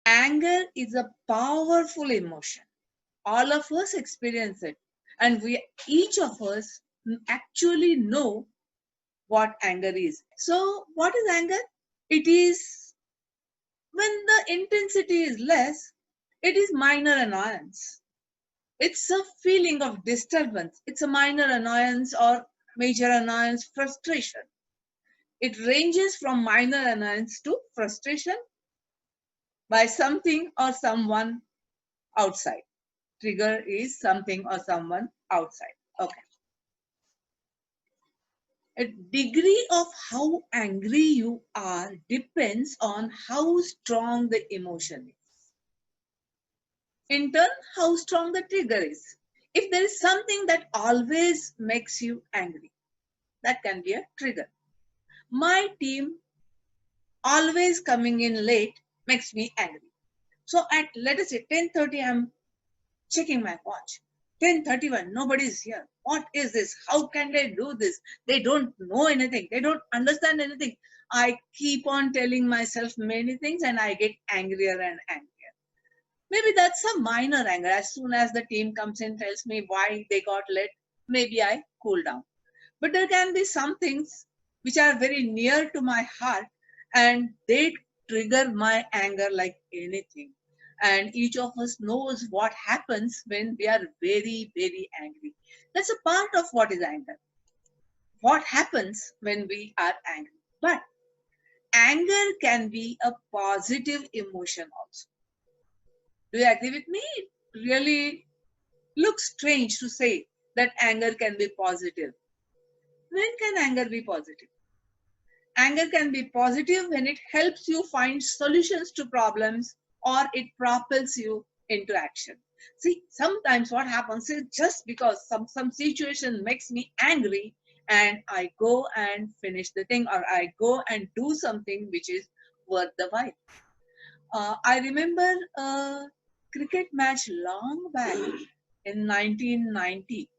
Anger is a powerful emotion. All of us experience it, and each of us actually know what anger is. So, what is anger? It is when the intensity is less, it is minor annoyance. It's a feeling of disturbance. It's a minor annoyance or major annoyance, frustration. It ranges from minor annoyance to frustration by something or someone outside. Trigger is something or someone outside. Okay. A degree of how angry you are depends on how strong the emotion is. In turn, how strong the trigger is. If there is something that always makes you angry, that can be a trigger. My team always coming in late makes me angry. So at, let us say, 10:30, I'm checking my watch. 10:31, nobody is here. What is this? How can they do this? They don't know anything. They don't understand anything. I keep on telling myself many things and I get angrier and angrier. Maybe that's a minor anger. As soon as the team comes in, tells me why they got late, maybe I cool down. But there can be some things which are very near to my heart and they trigger my anger like anything. And each of us knows what happens when we are very, very angry. That's a part of what is anger. What happens when we are angry. But anger can be a positive emotion also. Do you agree with me? It really looks strange to say that anger can be positive. When can anger be positive? Anger can be positive when it helps you find solutions to problems or it propels you into action. See, sometimes what happens is just because some situation makes me angry and I go and finish the thing or I go and do something which is worth the while. I remember a cricket match long back in 1990.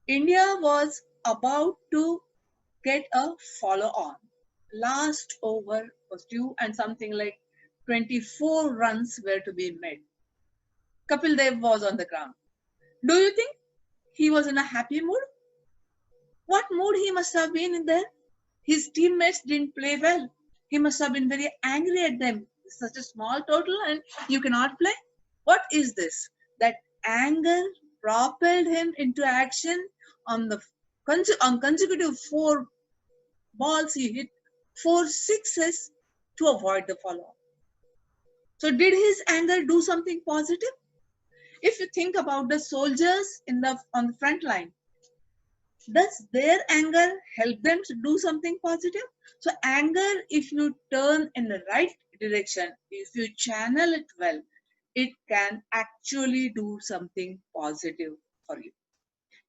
India was about to get a follow on. Last over was due and something like 24 runs were to be made. Kapil Dev was on the ground. Do you think he was in a happy mood? What mood he must have been in there? His teammates didn't play well. He must have been very angry at them. Such a small total and you cannot play. What is this? That anger propelled him into action on the on consecutive 4 balls. He hit 4 sixes to avoid the follow. So did his anger do something positive? If you think about the soldiers on the front line, does their anger help them to do something positive? So anger, if you turn in the right direction, if you channel it well, it can actually do something positive for you.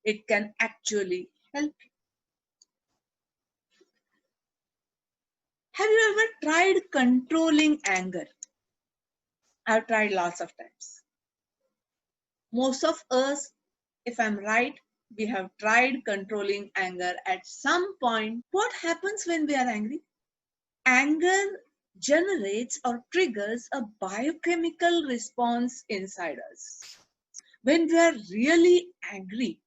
It can actually help you. Have you ever tried controlling anger? I've tried lots of times. Most of us, if I'm right, we have tried controlling anger at some point. What happens when we are angry? Anger generates or triggers a biochemical response inside us. When we are really angry,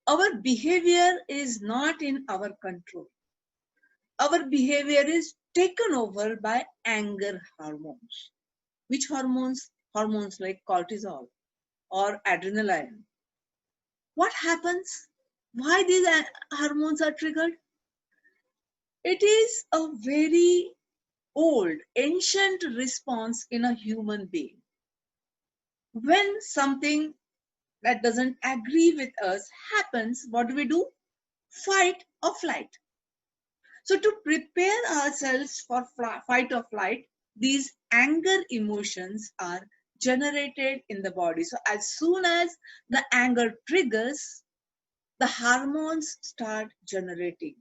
our behavior is not in our control. Our behavior is taken over by anger hormones. Which hormones? Hormones like cortisol or adrenaline. What happens? Why these hormones are triggered? It is a very old, ancient response in a human being. When something that doesn't agree with us happens, what do? Fight or flight. So to prepare ourselves for fight or flight, these anger emotions are generated in the body. So as soon as the anger triggers, the hormones start generating.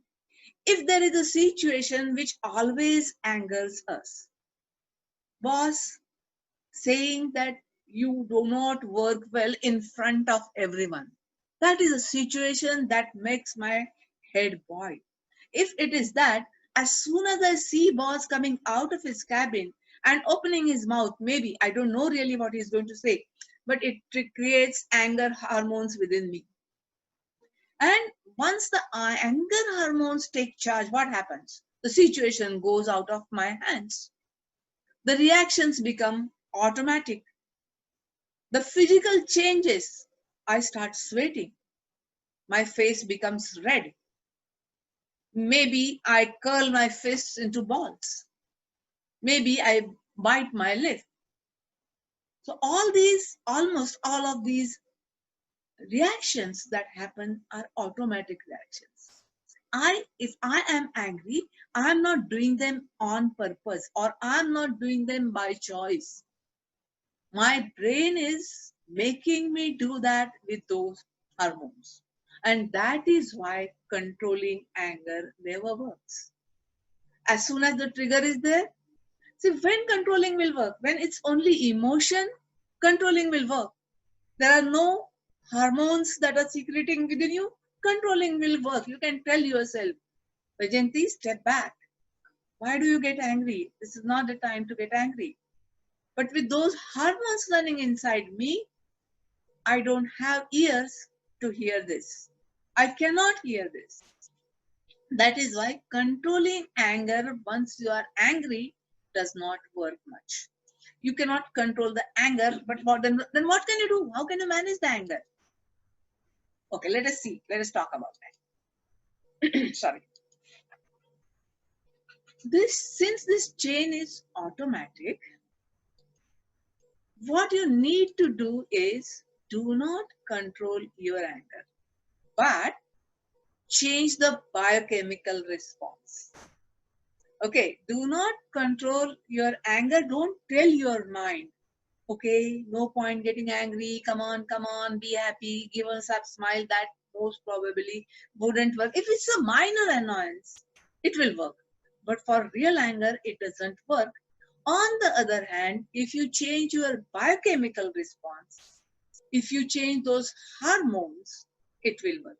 If there is a situation which always angers us, boss saying that you do not work well in front of everyone, that is a situation that makes my head boil. If it is that, as soon as I see boss coming out of his cabin, and opening his mouth. Maybe, I don't know really what he's going to say, but it creates anger hormones within me. And once the anger hormones take charge, what happens? The situation goes out of my hands. The reactions become automatic. The physical changes. I start sweating. My face becomes red. Maybe I curl my fists into balls. Maybe I bite my lip. So almost all of these reactions that happen are automatic reactions. If I am angry, I'm not doing them on purpose, or I'm not doing them by choice. My brain is making me do that with those hormones. And that is why controlling anger never works. As soon as the trigger is there, see, when controlling will work? When it's only emotion, controlling will work. There are no hormones that are secreting within you, controlling will work. You can tell yourself, Vajanti, step back. Why do you get angry? This is not the time to get angry. But with those hormones running inside me, I don't have ears to hear this. I cannot hear this. That is why controlling anger once you are angry does not work much. You cannot control the anger, but then what can you do? How can you manage the anger? Okay, let us see. Let us talk about that. Sorry. Since this chain is automatic, what you need to do is do not control your anger, but change the biochemical response. Okay, do not control your anger. Don't tell your mind, okay, no point getting angry. Come on, be happy, give us a smile. That most probably wouldn't work. If it's a minor annoyance, it will work. But for real anger, it doesn't work. On the other hand, if you change your biochemical response, if you change those hormones, it will work.